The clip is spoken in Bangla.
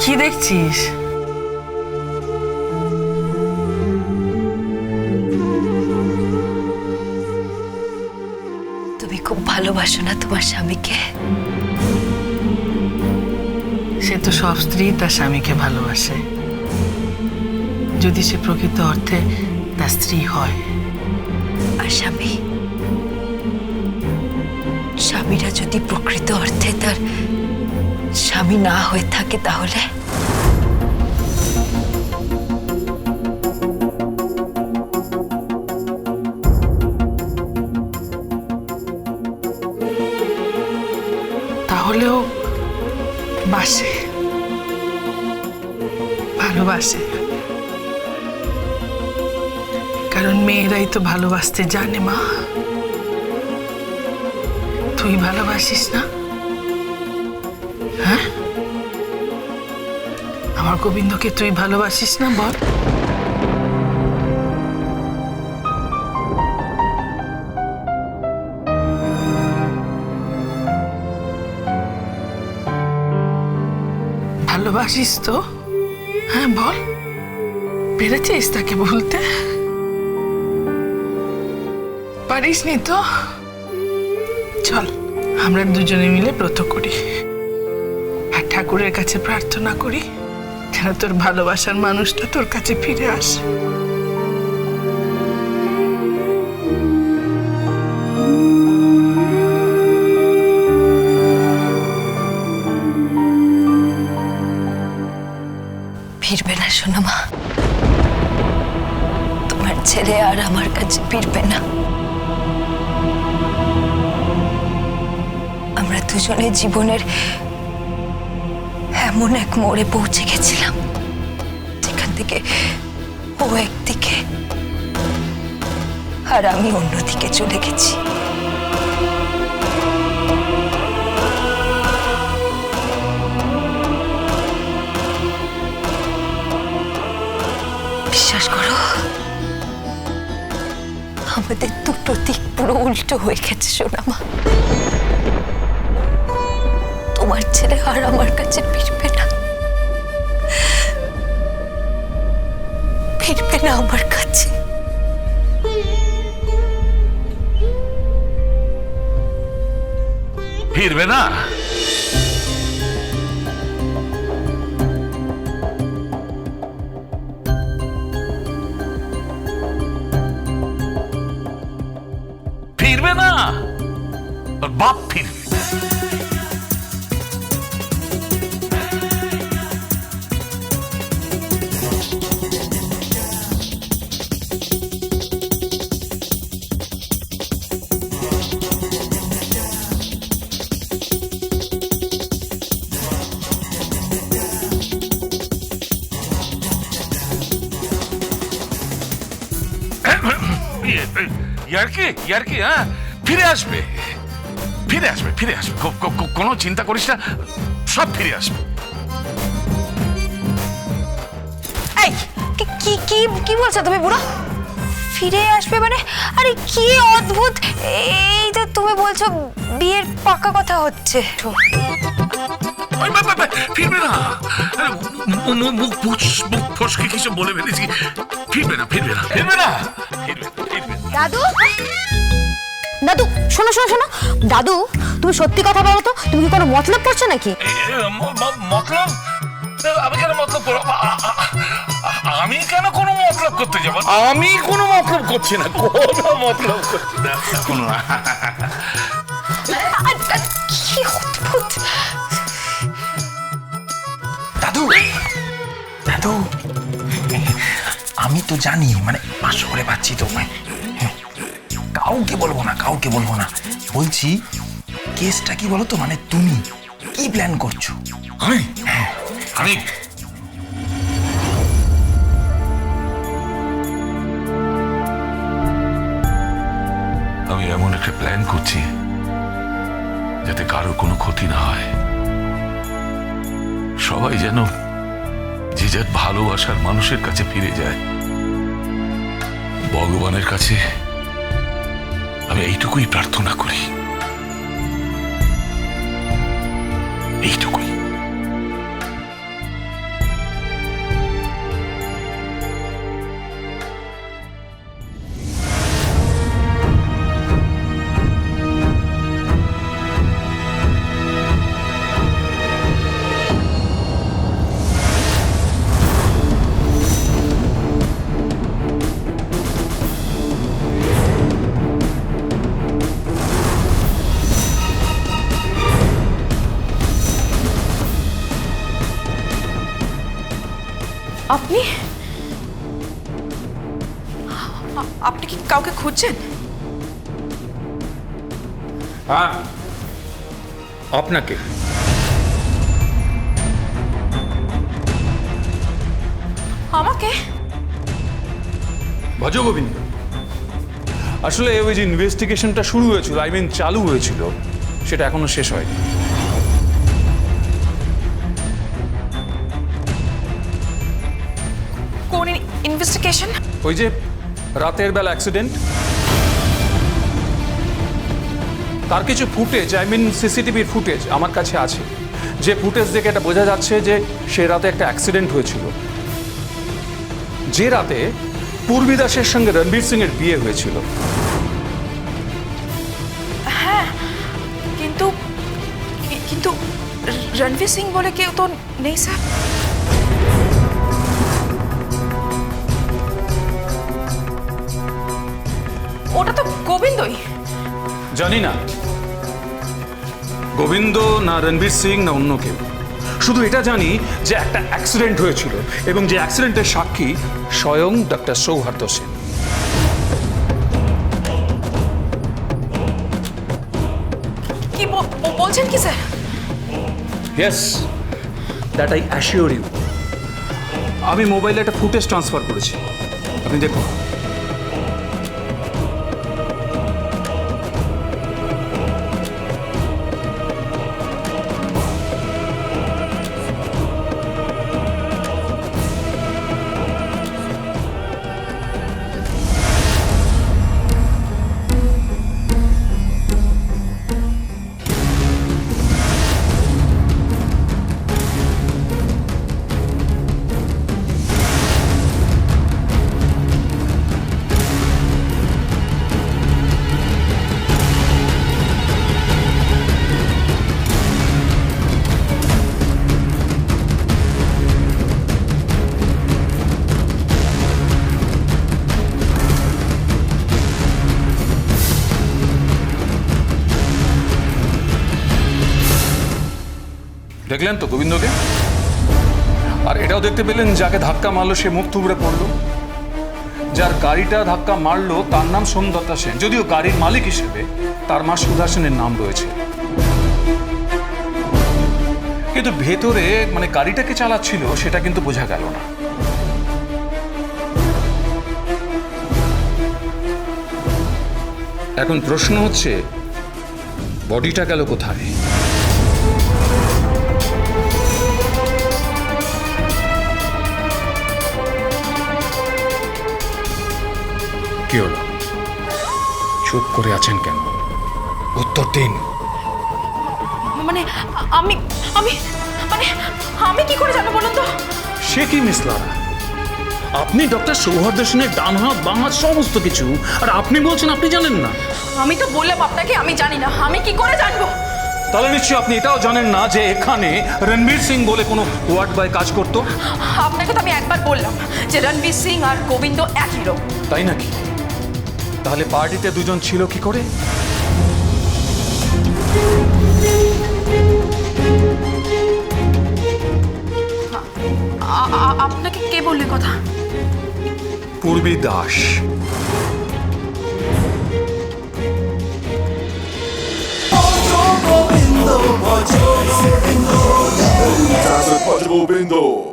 কি দেখছিস? তুমি খুব ভালোবাসো না তোমার স্বামীকে? সে তো সব স্ত্রী তার স্বামীকে ভালোবাসে, যদি সে প্রকৃত অর্থে তার স্ত্রী হয়। আর স্বামীরা যদি প্রকৃত অর্থে তার স্বামী না হয়ে থাকে তাহলে? তাহলেও বাসে, ভালোবাসে, কারণ মেয়েরাই তো ভালোবাসতে জানে। মা, তুই ভালোবাসিস না? হ্যাঁ, আমার গোবিন্দকে তুই ভালোবাসিস না? বল। ভালোবাসিস তো? হ্যাঁ বল, পেরেছিস তাকে বলতে? পারিসনি তো? চল আমরা দুজনে মিলে ব্রত করি আর ঠাকুরের কাছে প্রার্থনা করি যেন তোর ভালোবাসার মানুষটা তোর কাছে ফিরে আসে। ফিরবে না সোনা মা, তোমার ছেলে আর আমার কাছে ফিরবে না। আমরা দুজনে জীবনের এমন এক মোড়ে পৌঁছে গেছিলাম যেখান থেকে ও একদিকে আর আমি অন্যদিকে চলে গেছি। বিশ্বাস করো, আমাদের দুটো দিক পুরো উল্টো হয়ে গেছে সোনামা। তোমার ছেলে আর আমার কাছে ফিরবে না, ফিরবে না আমার কাছে। ফিরবে না? ফিরবে না? ওর বাপ ফিরবে। ইয়ার্কি, হ্যাঁ, ফিরে আসবে, ফিরে আসবে, ফিরে আসবে, কোনো চিন্তা করিস না, সব ফিরে আসবে। এই কি কি কি বলছো তুমি বুড়ো? ফিরে আসবে মানে? আরে কি অদ্ভুত! এই তো তুমি বলছো বিয়ের পাকা কথা হচ্ছে। ফিরবে না, মুখ ফসকে কিছু বলে ফেলেছি। ফিরবে না, ফিরবে না, ফিরবে না, ফিরবে, ফিরবে। দাদু, দাদু শোনো শোনো শোনো, দাদু তুমি সত্যি কথা বলো তো, তুমি কি কোনো মতলব করছো নাকি? মতলব? আমি কেন মতলব করব? আমি কেন কোনো মতলব করতে যাব? আমি কোনো মতলব করছি না, কোনো মতলব করছি না, কোনো না। কি অদ্ভুত! দাদু, দাদু আমি তো জানি, মানে 500 করে পাচ্ছি তো, কাউকে বলবো না, কাউকে বলবো না। বলছি কেসটা কি বলো তো, মানে তুমি কি প্ল্যান করছো? আমি আমি আমি এমন একটা প্ল্যান করছি যাতে কারো কোনো ক্ষতি না হয়, সবাই যেন যে যার ভালোবাসার মানুষের কাছে ফিরে যায়। ভগবানের কাছে আমি এইটুকুই প্রার্থনা করি, এইটুকুই। আপনি আপনি কি কাউকে খুঁজছেন? হ্যাঁ, আপনাকে। আমাকে? ভজগোবিন্দ, আসলে ওই যে ইনভেস্টিগেশনটা শুরু হয়েছিল, চালু হয়েছিল, সেটা এখনো শেষ হয়নি। কোন ইনভেস্টিগেশন? ওই যে রাতের বেলা অ্যাক্সিডেন্ট, তার কিছু ফুটেজ, সিসিটিভির ফুটেজ আমার কাছে আছে। যে ফুটেজ দেখে এটা বোঝা যাচ্ছে যে সে রাতে একটা অ্যাক্সিডেন্ট হয়েছিল, যে রাতে পূর্বী দাসের সঙ্গে রণবীর সিং এর বিয়ে হয়েছিল। কিন্তু কিন্তু রণবীর সিং বলে কেউ তো নেই স্যার। ওটা তো গোবিন্দই। জানি না গোবিন্দ না রণবীর সিং না অন্য কেউ, শুধু এটা জানি যে একটা অ্যাক্সিডেন্ট হয়েছিল এবং যে অ্যাক্সিডেন্টের সাক্ষী স্বয়ং ডক্টর সৌহার্দ্য সেন। কি বলছেন কি sir? Yes, that I assure you. আমি মোবাইলে একটা ফুটেজ ট্রান্সফার করেছি, আপনি দেখুন। দেখলেন তো গোবিন্দকে? আর এটাও দেখতে পেলেন যাকে ধাক্কা মারলো সে মুখ থুবড়ে পড়লো। যার গাড়িটা ধাক্কা মারলো তার নাম সোমদত্তা সেন, যদিও গাড়ির মালিক হিসেবে তার মা সুধা সেনের নাম রয়েছে। কিন্তু ভেতরে গাড়িটাকে চালাচ্ছিল সেটা কিন্তু বোঝা গেল না। এখন প্রশ্ন হচ্ছে বডিটা গেল কোথায়? কি হলো, চুপ করে আছেন কেন? উত্তর দিন। মানে আমি আমি মানে আমি কি করে জানবো বলুন তো? সে কি মিস লারা, আপনি ডক্টর সৌহার্দ্য সেনের ডান হাত বাম হাত সমস্ত কিছু, আর আপনি বলছেন আপনি জানেন না? আমি তো বললাম আপনাকে আমি জানি না, আমি কি করে জানবো? তাহলে নিশ্চয়ই আপনি এটাও জানেন না যে এখানে রণবীর সিং বলে কোনো ওয়ার্ড বয় কাজ করতো। আপনাকে তো আমি একবার বললাম যে রণবীর সিং আর গোবিন্দ একই লোক। তাই নাকি? তাহলে পার্টিতে দুজন ছিল কি করে? আপনাকে কে বললে কথা? পূর্বী দাস। Govindo.